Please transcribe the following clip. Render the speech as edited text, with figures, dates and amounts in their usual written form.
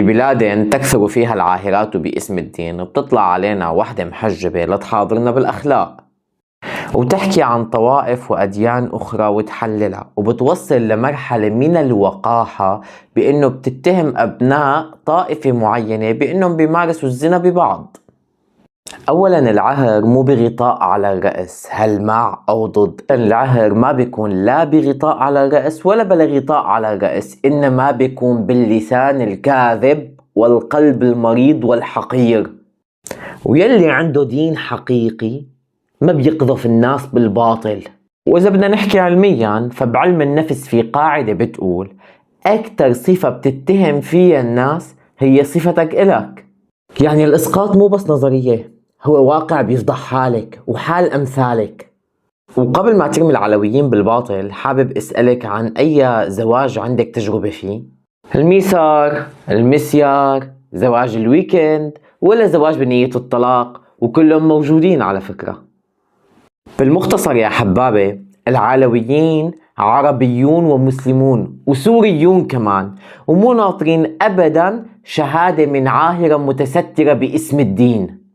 ببلاد تكثر فيها العاهرات باسم الدين بتطلع علينا وحدة محجبة لتحاضرنا بالأخلاق وتحكي عن طوائف وأديان أخرى وتحللها، وبتوصل لمرحلة من الوقاحة بأنه بتتهم أبناء طائفة معينة بأنهم بيمارسوا الزنا ببعض. أولا العهر مو بغطاء على الرأس، هل مع أو ضد؟ العهر ما بيكون لا بغطاء على الرأس ولا بلا غطاء على الرأس، إنما بيكون باللسان الكاذب والقلب المريض والحقير. ويلي عنده دين حقيقي ما بيقذف الناس بالباطل. وإذا بدنا نحكي علميا فبعلم النفس في قاعدة بتقول أكتر صفة بتتهم فيها الناس هي صفتك إلك. يعني الإسقاط مو بس نظرية، هو واقع بيفضح حالك وحال أمثالك. وقبل ما ترمي العلويين بالباطل حابب أسألك عن أي زواج عندك تجربة فيه؟ الميسار، المسيار، زواج الويكند، ولا زواج بنية الطلاق؟ وكلهم موجودين على فكرة. بالمختصر يا حبابي، العلويين عربيون ومسلمون وسوريون كمان، ومو ناطرين أبدا شهادة من عاهرة متسترة باسم الدين.